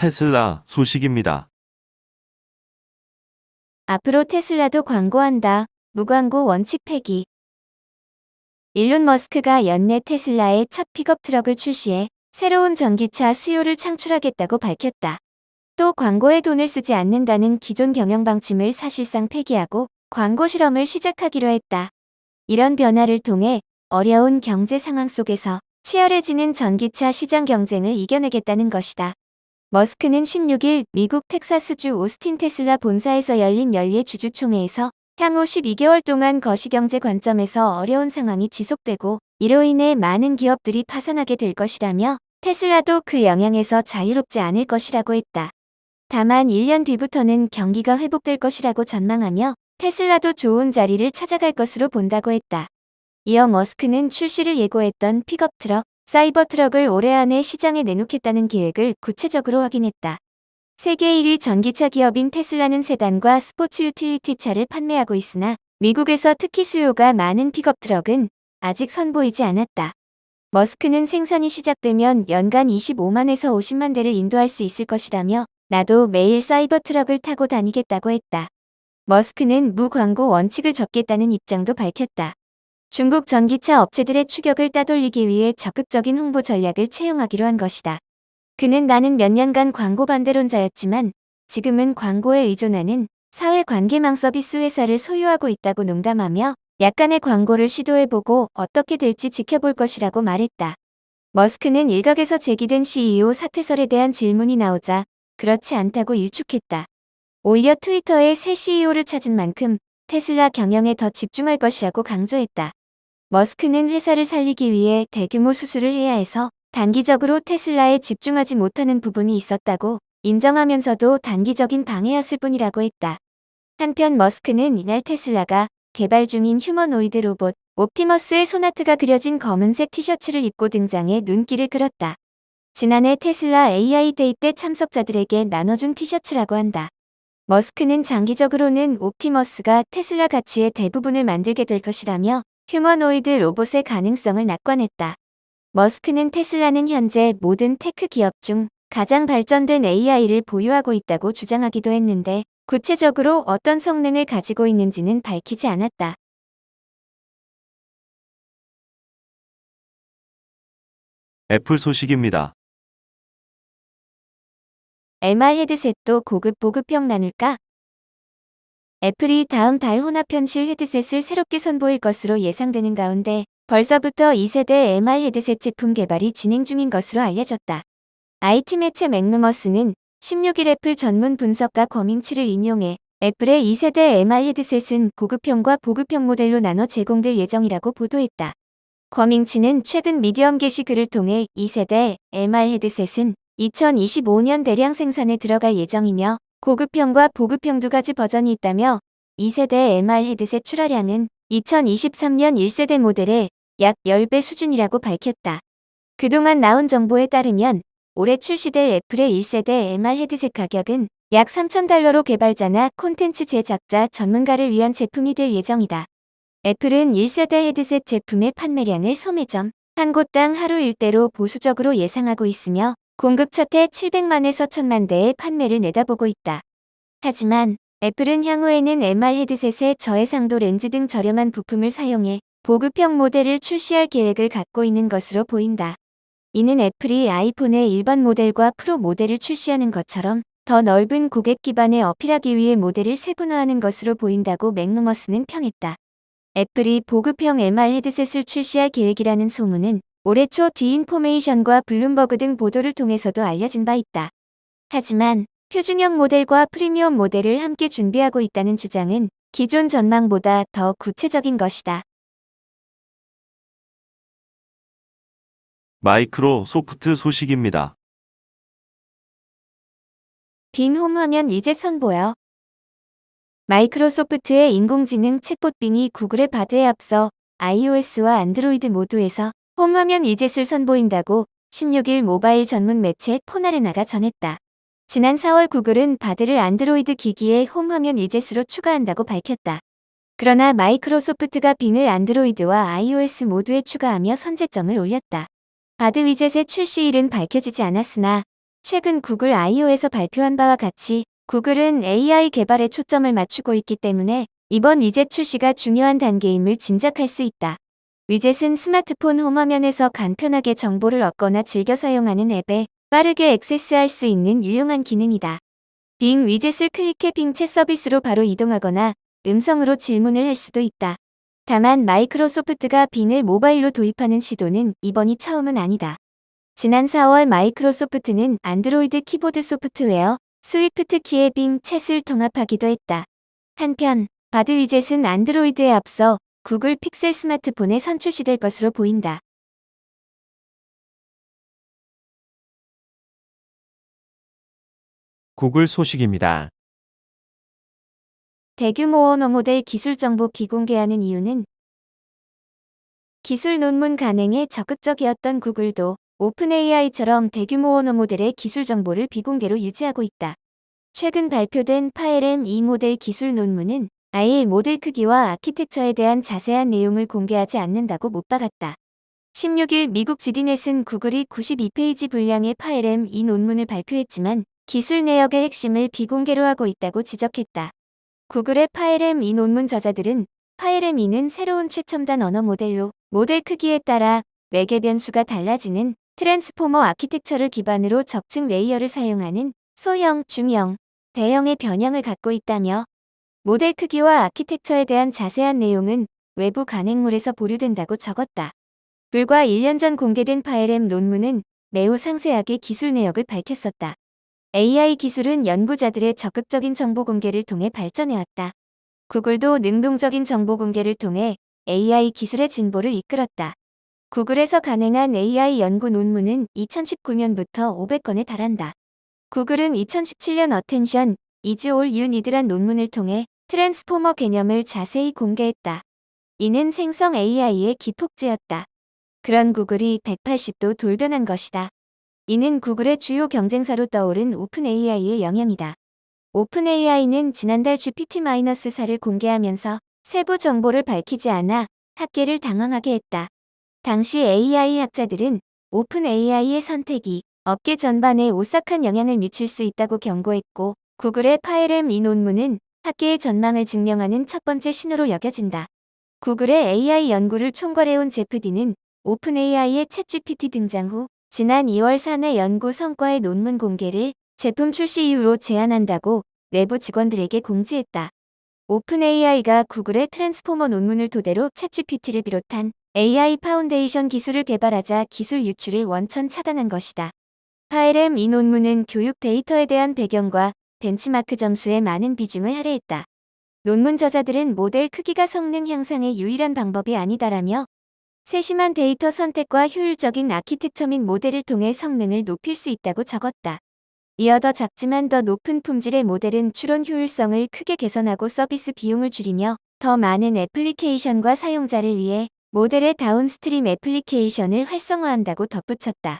테슬라 소식입니다. 앞으로 테슬라도 광고한다. 무광고 원칙 폐기. 일론 머스크가 연내 테슬라의 첫 픽업 트럭을 출시해 새로운 전기차 수요를 창출하겠다고 밝혔다. 또 광고에 돈을 쓰지 않는다는 기존 경영 방침을 사실상 폐기하고 광고 실험을 시작하기로 했다. 이런 변화를 통해 어려운 경제 상황 속에서 치열해지는 전기차 시장 경쟁을 이겨내겠다는 것이다. 머스크는 16일 미국 텍사스주 오스틴 테슬라 본사에서 열린 연례 주주총회에서 향후 12개월 동안 거시경제 관점에서 어려운 상황이 지속되고 이로 인해 많은 기업들이 파산하게 될 것이라며 테슬라도 그 영향에서 자유롭지 않을 것이라고 했다. 다만 1년 뒤부터는 경기가 회복될 것이라고 전망하며 테슬라도 좋은 자리를 찾아갈 것으로 본다고 했다. 이어 머스크는 출시를 예고했던 픽업 트럭, 사이버 트럭을 올해 안에 시장에 내놓겠다는 계획을 구체적으로 확인했다. 세계 1위 전기차 기업인 테슬라는 세단과 스포츠 유틸리티 차를 판매하고 있으나 미국에서 특히 수요가 많은 픽업 트럭은 아직 선보이지 않았다. 머스크는 생산이 시작되면 연간 25만에서 50만 대를 인도할 수 있을 것이라며 나도 매일 사이버 트럭을 타고 다니겠다고 했다. 머스크는 무광고 원칙을 접겠다는 입장도 밝혔다. 중국 전기차 업체들의 추격을 따돌리기 위해 적극적인 홍보 전략을 채용하기로 한 것이다. 그는 나는 몇 년간 광고 반대론자였지만 지금은 광고에 의존하는 사회관계망 서비스 회사를 소유하고 있다고 농담하며 약간의 광고를 시도해보고 어떻게 될지 지켜볼 것이라고 말했다. 머스크는 일각에서 제기된 CEO 사퇴설에 대한 질문이 나오자 그렇지 않다고 일축했다. 오히려 트위터의 새 CEO를 찾은 만큼 테슬라 경영에 더 집중할 것이라고 강조했다. 머스크는 회사를 살리기 위해 대규모 수술을 해야 해서 단기적으로 테슬라에 집중하지 못하는 부분이 있었다고 인정하면서도 단기적인 방해였을 뿐이라고 했다. 한편 머스크는 이날 테슬라가 개발 중인 휴머노이드 로봇 옵티머스의 소나트가 그려진 검은색 티셔츠를 입고 등장해 눈길을 끌었다. 지난해 테슬라 AI 데이 때 참석자들에게 나눠준 티셔츠라고 한다. 머스크는 장기적으로는 옵티머스가 테슬라 가치의 대부분을 만들게 될 것이라며 휴머노이드 로봇의 가능성을 낙관했다. 머스크는 테슬라는 현재 모든 테크 기업 중 가장 발전된 AI를 보유하고 있다고 주장하기도 했는데 구체적으로 어떤 성능을 가지고 있는지는 밝히지 않았다. 애플 소식입니다. MR 헤드셋도 고급 보급형 나눌까? 애플이 다음 달 혼합 현실 헤드셋을 새롭게 선보일 것으로 예상되는 가운데 벌써부터 2세대 MR 헤드셋 제품 개발이 진행 중인 것으로 알려졌다. IT 매체 맥루머스는 16일 애플 전문 분석가 거밍치를 인용해 애플의 2세대 MR 헤드셋은 고급형과 보급형 모델로 나눠 제공될 예정이라고 보도했다. 거밍치는 최근 미디엄 게시글을 통해 2세대 MR 헤드셋은 2025년 대량 생산에 들어갈 예정이며 고급형과 보급형 두 가지 버전이 있다며 2세대 MR 헤드셋 출하량은 2023년 1세대 모델의 약 10배 수준이라고 밝혔다. 그동안 나온 정보에 따르면 올해 출시될 애플의 1세대 MR 헤드셋 가격은 약 $3,000로 개발자나 콘텐츠 제작자 전문가를 위한 제품이 될 예정이다. 애플은 1세대 헤드셋 제품의 판매량을 소매점 한 곳당 하루 일대로 보수적으로 예상하고 있으며 공급 첫 해 700만에서 1000만 대의 판매를 내다보고 있다. 하지만 애플은 향후에는 MR 헤드셋에 저해상도 렌즈 등 저렴한 부품을 사용해 보급형 모델을 출시할 계획을 갖고 있는 것으로 보인다. 이는 애플이 아이폰의 일반 모델과 프로 모델을 출시하는 것처럼 더 넓은 고객 기반에 어필하기 위해 모델을 세분화하는 것으로 보인다고 맥루머스는 평했다. 애플이 보급형 MR 헤드셋을 출시할 계획이라는 소문은 올해 초 디인포메이션과 블룸버그 등 보도를 통해서도 알려진 바 있다. 하지만 표준형 모델과 프리미엄 모델을 함께 준비하고 있다는 주장은 기존 전망보다 더 구체적인 것이다. 마이크로소프트 소식입니다. 빈 홈 화면 이제 선보여. 마이크로소프트의 인공지능 챗봇 빙이 구글의 바드에 앞서 iOS와 안드로이드 모두에서 홈 화면 위젯을 선보인다고 16일 모바일 전문 매체 포나레나가 전했다. 지난 4월 구글은 바드를 안드로이드 기기의 홈 화면 위젯으로 추가한다고 밝혔다. 그러나 마이크로소프트가 빙을 안드로이드와 iOS 모두에 추가하며 선제점을 올렸다. 바드 위젯의 출시일은 밝혀지지 않았으나 최근 구글 I/O에서 발표한 바와 같이 구글은 AI 개발에 초점을 맞추고 있기 때문에 이번 위젯 출시가 중요한 단계임을 짐작할 수 있다. 위젯은 스마트폰 홈화면에서 간편하게 정보를 얻거나 즐겨 사용하는 앱에 빠르게 액세스할 수 있는 유용한 기능이다. 빙 위젯을 클릭해 빙 챗 서비스로 바로 이동하거나 음성으로 질문을 할 수도 있다. 다만 마이크로소프트가 빙을 모바일로 도입하는 시도는 이번이 처음은 아니다. 지난 4월 마이크로소프트는 안드로이드 키보드 소프트웨어 스위프트 키에 빙 챗을 통합하기도 했다. 한편 바드 위젯은 안드로이드에 앞서 구글 픽셀 스마트폰에 선출시될 것으로 보인다. 구글 소식입니다. 대규모 언어 모델 기술 정보 비공개하는 이유는 기술 논문 간행에 적극적이었던 구글도 오픈 AI처럼 대규모 언어 모델의 기술 정보를 비공개로 유지하고 있다. 최근 발표된 파LM2 모델 기술 논문은 아예 모델 크기와 아키텍처에 대한 자세한 내용을 공개하지 않는다고 못 박았다. 16일 미국 지디넷은 구글이 92페이지 분량의 파LM2 논문을 발표했지만 기술 내역의 핵심을 비공개로 하고 있다고 지적했다. 구글의 파LM2 논문 저자들은 파LM2는 새로운 최첨단 언어 모델로 모델 크기에 따라 외계 변수가 달라지는 트랜스포머 아키텍처를 기반으로 적층 레이어를 사용하는 소형, 중형, 대형의 변형을 갖고 있다며 모델 크기와 아키텍처에 대한 자세한 내용은 외부 간행물에서 보류된다고 적었다. 불과 1년 전 공개된 파LM 논문은 매우 상세하게 기술 내역을 밝혔었다. AI 기술은 연구자들의 적극적인 정보 공개를 통해 발전해왔다. 구글도 능동적인 정보 공개를 통해 AI 기술의 진보를 이끌었다. 구글에서 간행한 AI 연구 논문은 2019년부터 500건에 달한다. 구글은 2017년 어텐션 Is All You Need란 논문을 통해 트랜스포머 개념을 자세히 공개했다. 이는 생성 AI의 기폭제였다. 그런 구글이 180도 돌변한 것이다. 이는 구글의 주요 경쟁사로 떠오른 오픈 AI의 영향이다. 오픈 AI는 지난달 GPT-4를 공개하면서 세부 정보를 밝히지 않아 학계를 당황하게 했다. 당시 AI 학자들은 오픈 AI의 선택이 업계 전반에 오싹한 영향을 미칠 수 있다고 경고했고, 구글의 파LM2 논문은 학계의 전망을 증명하는 첫 번째 신호로 여겨진다. 구글의 AI 연구를 총괄해온 제프 디는 오픈 AI의 챗GPT 등장 후 지난 2월 사내 연구 성과의 논문 공개를 제품 출시 이후로 제한한다고 내부 직원들에게 공지했다. 오픈 AI가 구글의 트랜스포머 논문을 토대로 챗GPT를 비롯한 AI 파운데이션 기술을 개발하자 기술 유출을 원천 차단한 것이다. 파LM2 논문은 교육 데이터에 대한 배경과 벤치마크 점수에 많은 비중을 할애했다. 논문 저자들은 모델 크기가 성능 향상의 유일한 방법이 아니다라며 세심한 데이터 선택과 효율적인 아키텍처 및 모델을 통해 성능을 높일 수 있다고 적었다. 이어 더 작지만 더 높은 품질의 모델은 추론 효율성을 크게 개선하고 서비스 비용을 줄이며 더 많은 애플리케이션과 사용자를 위해 모델의 다운스트림 애플리케이션을 활성화한다고 덧붙였다.